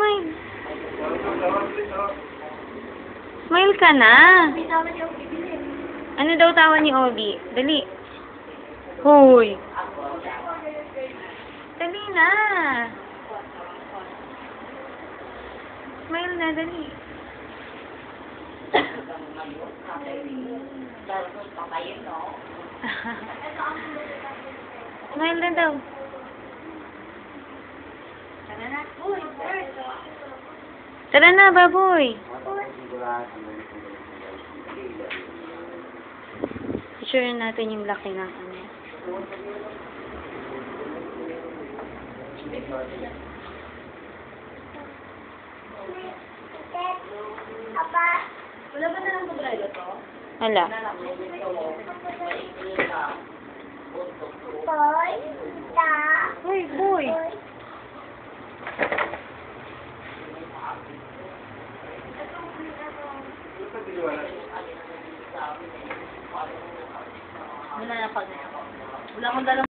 Smile. Smile ka na. Ano daw tawa ni Obi? Dali. Hoy. Dali na. Smile na, dali. Smile na daw. Tara na, baboy. Picture natin yung laki ng ano. Wala ba na lang sobrado to? Hala. Boy, Hoy, boy. wala na pag... Wala akong dalang